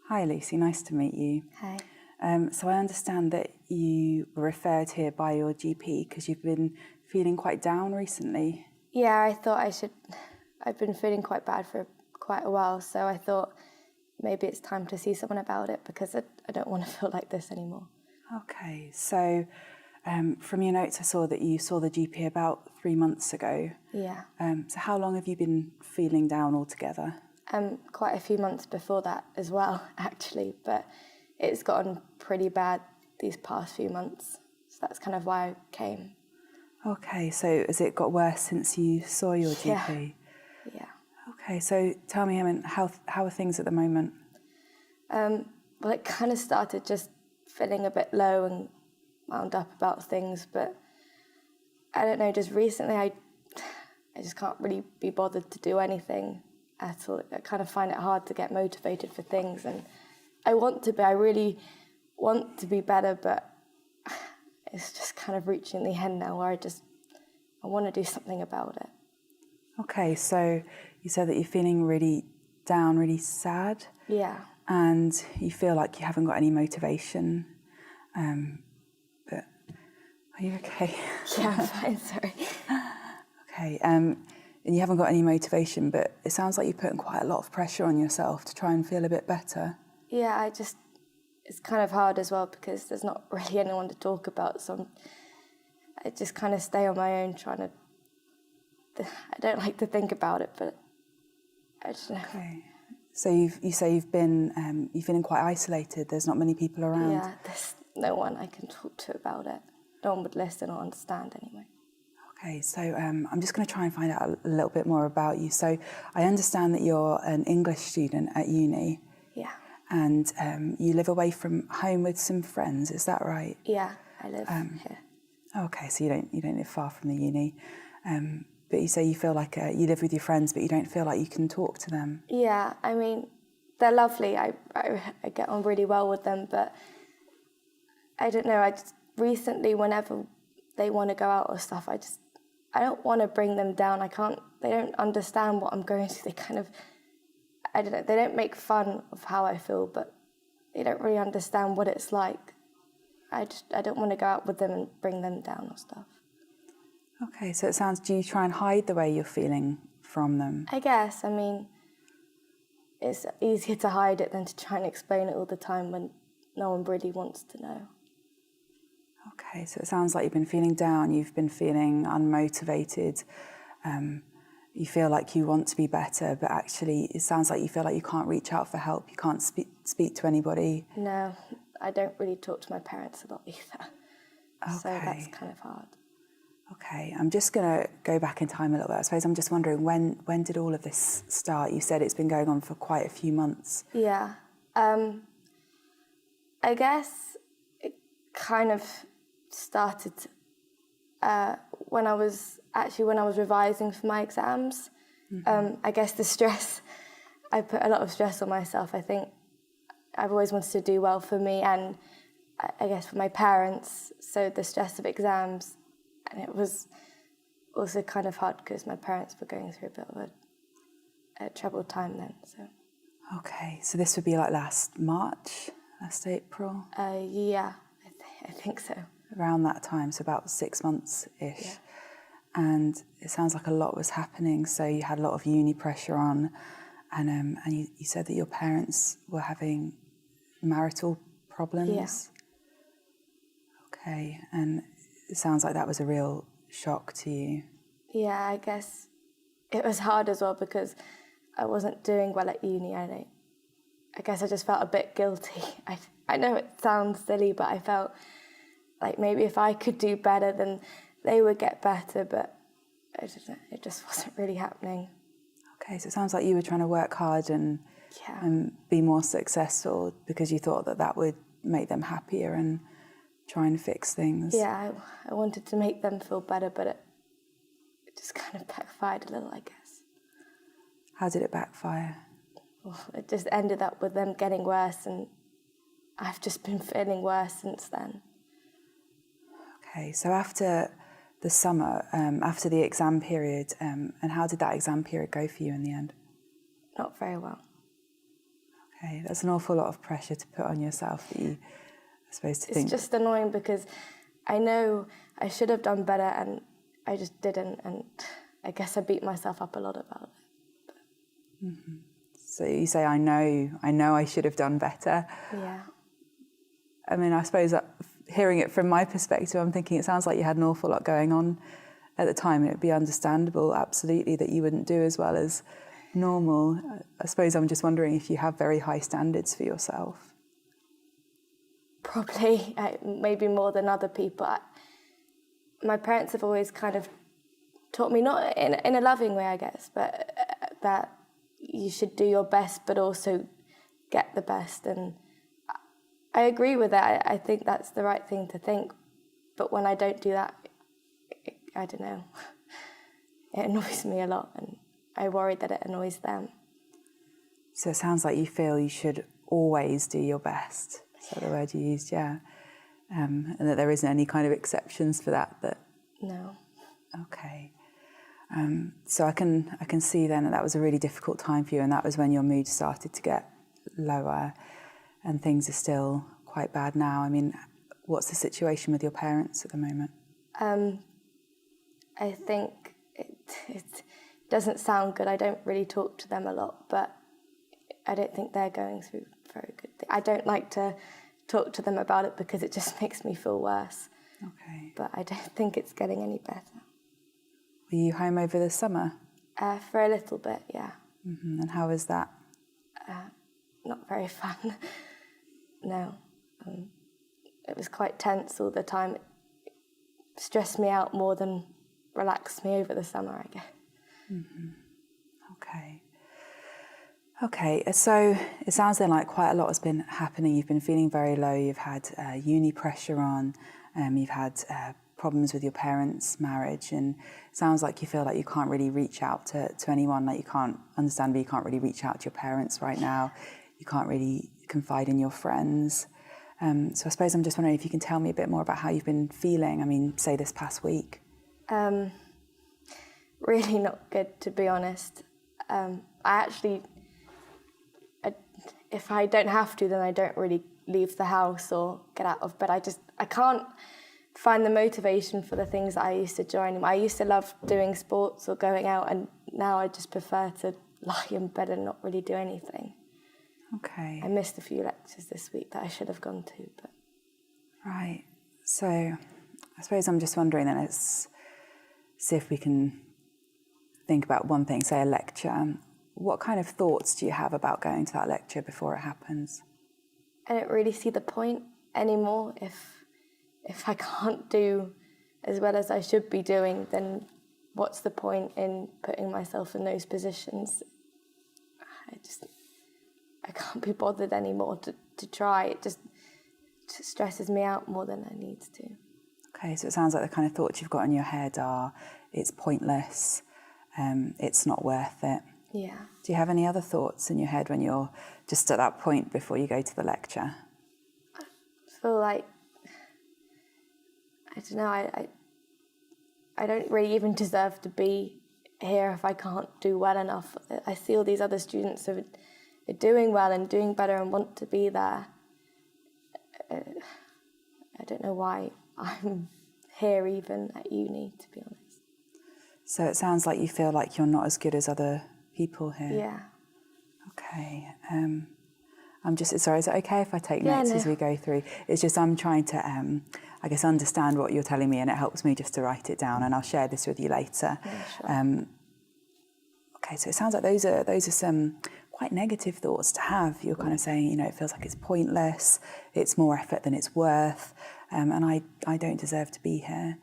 Hi Lucy, nice to meet you. Hi. So I understand that you were referred here by your GP because you've been feeling quite down recently. Yeah, I thought I've been feeling quite bad for quite a while, so I thought maybe it's time to see someone about it because I don't want to feel like this anymore. Okay, so from your notes I saw that you saw the GP about 3 months ago. Yeah. So how long have you been feeling down altogether? Quite a few months before that as well, actually, but it's gotten pretty bad these past few months, so that's kind of why I came. Okay, so has it got worse since you saw your GP? Yeah. Okay, so tell me, how are things at the moment? Well, it kind of started just feeling a bit low and wound up about things, but I don't know, just recently I just can't really be bothered to do anything at all. I kind of find it hard to get motivated for things, and I really want to be better, but it's just kind of reaching the end now where I want to do something about it. Okay, so you said that you're feeling really down, really sad. Yeah. And you feel like you haven't got any motivation. But are you okay? Yeah, I'm fine, sorry. Okay, and you haven't got any motivation, but it sounds like you're putting quite a lot of pressure on yourself to try and feel a bit better. Yeah, it's kind of hard as well because there's not really anyone to talk about, so I just kind of stay on my own I don't like to think about it, but I just know. Okay. So you say you've been you're feeling quite isolated. There's not many people around. Yeah, there's no one I can talk to about it. No one would listen or understand anyway. Okay, so I'm just going to try and find out a little bit more about you. So I understand that you're an English student at uni. Yeah. And you live away from home with some friends. Is that right? Yeah, I live here. Okay, so you don't live far from the uni. But you say you feel like you live with your friends, but you don't feel like you can talk to them. Yeah, I mean, they're lovely. I get on really well with them, but I don't know. I just recently, whenever they want to go out or stuff, I don't want to bring them down. They don't understand what I'm going through. They kind of, I don't know. They don't make fun of how I feel, but they don't really understand what it's like. I don't want to go out with them and bring them down or stuff. Okay, so do you try and hide the way you're feeling from them? I guess, I mean, it's easier to hide it than to try and explain it all the time when no one really wants to know. Okay, so it sounds like you've been feeling down, you've been feeling unmotivated, you feel like you want to be better, but actually it sounds like you feel like you can't reach out for help, you can't speak to anybody. No, I don't really talk to my parents a lot either, Okay. So that's kind of hard. Okay, I'm just going to go back in time a little bit. I suppose I'm just wondering, when did all of this start? You said it's been going on for quite a few months. Yeah, I guess it kind of started when I was revising for my exams. Mm-hmm. I guess I put a lot of stress on myself. I think I've always wanted to do well for me and I guess for my parents, so the stress of exams. And it was also kind of hard because my parents were going through a bit of a troubled time then. So. Okay, so this would be like last April? Yeah, I think so. Around that time, so about 6 months-ish. Yeah. And it sounds like a lot was happening, so you had a lot of uni pressure on, and you said that your parents were having marital problems? Yeah. Okay, and it sounds like that was a real shock to you. Yeah, I guess it was hard as well because I wasn't doing well at uni. I guess I just felt a bit guilty. I know it sounds silly, but I felt like maybe if I could do better, then they would get better, but it just wasn't really happening. Okay, so it sounds like you were trying to work hard and be more successful because you thought that would make them happier and try and fix things. Yeah, I wanted to make them feel better, but it just kind of backfired a little, I guess. How did it backfire? Well, it just ended up with them getting worse, and I've just been feeling worse since then. Okay, so after the summer, after the exam period, and how did that exam period go for you in the end? Not very well. Okay, that's an awful lot of pressure to put on yourself that you are supposed to think. It's just annoying because I know I should have done better and I just didn't, and I guess I beat myself up a lot about it. Mm-hmm. So you say, I know I should have done better. Yeah. I mean, I suppose that hearing it from my perspective, I'm thinking it sounds like you had an awful lot going on at the time. It would be understandable, absolutely, that you wouldn't do as well as normal. I suppose I'm just wondering if you have very high standards for yourself. Probably, maybe more than other people. My parents have always kind of taught me, not in a loving way, I guess, but that you should do your best, but also get the best. And I agree with that. I think that's the right thing to think. But when I don't do that, I don't know. It annoys me a lot, and I worry that it annoys them. So it sounds like you feel you should always do your best. Is that the word you used? Yeah. And that there isn't any kind of exceptions for that. No. Okay. So I can see then that was a really difficult time for you, and that was when your mood started to get lower, and things are still quite bad now. I mean, what's the situation with your parents at the moment? I think it doesn't sound good. I don't really talk to them a lot, but I don't think they're going through very good things. I don't like to talk to them about it because it just makes me feel worse. Okay. But I don't think it's getting any better. Were you home over the summer? For a little bit, yeah. Mm-hmm. And how was that? Not very fun. No. It was quite tense all the time. It stressed me out more than relaxed me over the summer, I guess. Mm-hmm. Okay, so it sounds then like quite a lot has been happening. You've been feeling very low. You've had uni pressure on. You've had problems with your parents' marriage, and it sounds like you feel like you can't really reach out to anyone. Like you can't understand, but you can't really reach out to your parents right now. You can't really confide in your friends. So I suppose I'm just wondering if you can tell me a bit more about how you've been feeling. I mean, say this past week. Really not good, to be honest. If I don't have to, then I don't really leave the house or get out of bed. I can't find the motivation for the things that I used to join. I used to love doing sports or going out, and now I just prefer to lie in bed and not really do anything. Okay. I missed a few lectures this week that I should have gone to. But Right. So I suppose I'm just wondering then, let's see if we can think about one thing, say a lecture. What kind of thoughts do you have about going to that lecture before it happens? I don't really see the point anymore. If I can't do as well as I should be doing, then what's the point in putting myself in those positions? I can't be bothered anymore to try. It just stresses me out more than it needs to. Okay, so it sounds like the kind of thoughts you've got in your head are, it's pointless, it's not worth it. Yeah. Do you have any other thoughts in your head when you're just at that point before you go to the lecture? I feel like, I don't know, I don't really even deserve to be here if I can't do well enough. I see all these other students who are doing well and doing better and want to be there. I don't know why I'm here even at uni, to be honest. So it sounds like you feel like you're not as good as other people here. Yeah. Okay. I'm just, sorry, is it okay if I take notes as we go through? It's just I'm trying to, I guess, understand what you're telling me, and it helps me just to write it down, and I'll share this with you later. Yeah, sure. Okay, so it sounds like those are some quite negative thoughts to have. You're kind of saying, it feels like it's pointless, it's more effort than it's worth, and I don't deserve to be here.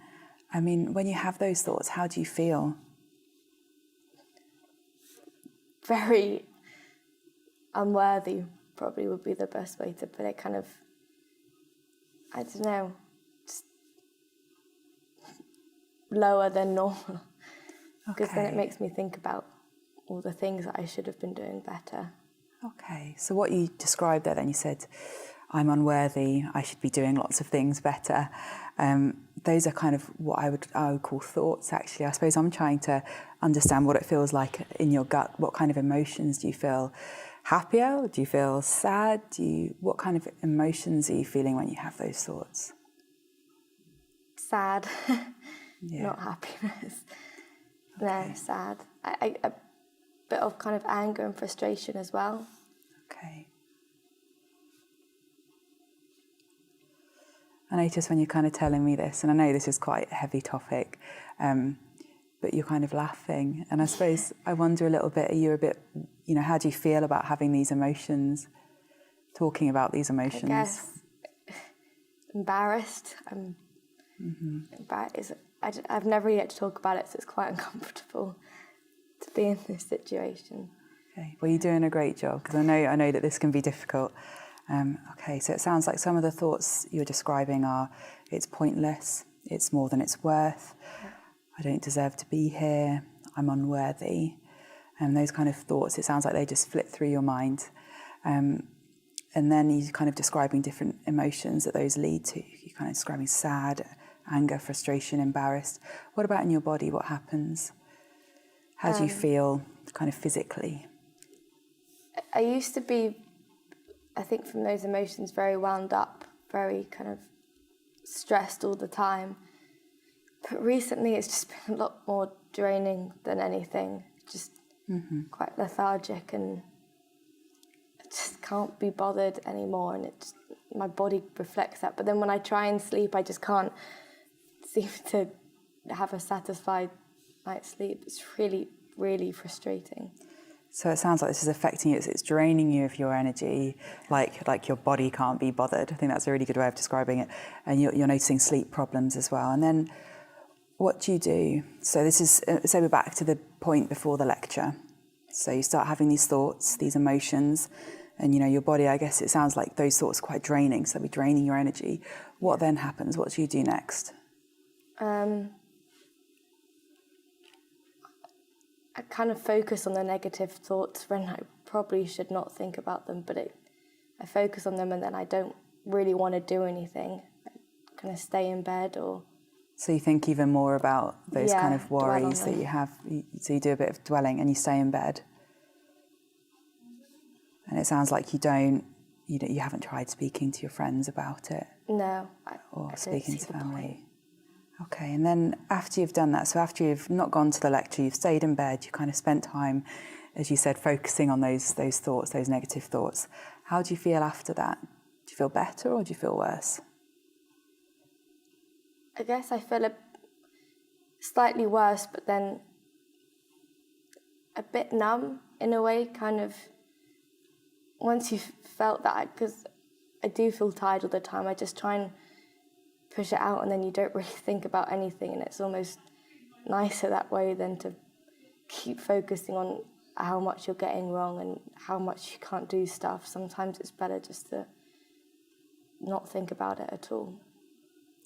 I mean, when you have those thoughts, how do you feel? Very unworthy, probably would be the best way to put it. Kind of, I don't know, just lower than normal. Because then it makes me think about all the things that I should have been doing better. Okay, so what you described there then, you said, I'm unworthy, I should be doing lots of things better. Those are kind of what I would call thoughts, actually. I suppose I'm trying to understand what it feels like in your gut. What kind of emotions do you feel happier? Do you feel sad? What kind of emotions are you feeling when you have those thoughts? Sad, not happiness. Okay. No, sad. A bit of kind of anger and frustration as well. Okay. I notice when you're kind of telling me this, and I know this is quite a heavy topic, but you're kind of laughing. And I suppose I wonder a little bit, are you a bit, how do you feel about having these emotions, talking about these emotions? I guess embarrassed. I've never yet to talk about it, so it's quite uncomfortable to be in this situation. Okay, well, you're doing a great job, because I know that this can be difficult. Okay, so it sounds like some of the thoughts you're describing are, it's pointless, it's more than it's worth, I don't deserve to be here, I'm unworthy. And those kind of thoughts, it sounds like they just flit through your mind. And then you're kind of describing different emotions that those lead to. You're kind of describing sad, anger, frustration, embarrassed. What about in your body? What happens? How do you feel kind of physically? I used to be, I think from those emotions, very wound up, very kind of stressed all the time. But recently it's just been a lot more draining than anything. Just quite lethargic, and I just can't be bothered anymore, and my body reflects that. But then when I try and sleep, I just can't seem to have a satisfied night's sleep. It's really, really frustrating. So it sounds like this is affecting you. It's draining you of your energy, like your body can't be bothered. I think that's a really good way of describing it. And you're noticing sleep problems as well. And then what do you do? So this is, so we're back to the point before the lecture. So you start having these thoughts, these emotions, and your body, I guess it sounds like those thoughts are quite draining, so they're draining your energy. What then happens? What do you do next? I kind of focus on the negative thoughts when I probably should not think about them, but I focus on them, and then I don't really want to do anything. I kind of stay in bed or... So you think even more about those kind of worries that you have. So you do a bit of dwelling and you stay in bed. And it sounds like you haven't tried speaking to your friends about it. No. Or speaking to family. Okay, and then after you've done that, so after you've not gone to the lecture, you've stayed in bed, you kind of spent time, as you said, focusing on those thoughts, those negative thoughts. How do you feel after that? Do you feel better or do you feel worse? I guess I feel slightly worse, but then a bit numb in a way, kind of. Once you've felt that, because I do feel tired all the time, I just try and push it out, and then you don't really think about anything, and it's almost nicer that way than to keep focusing on how much you're getting wrong and how much you can't do stuff. Sometimes it's better just to not think about it at all.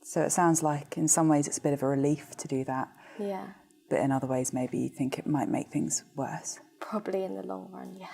So it sounds like in some ways it's a bit of a relief to do that. Yeah. But in other ways maybe you think it might make things worse. Probably in the long run, yeah.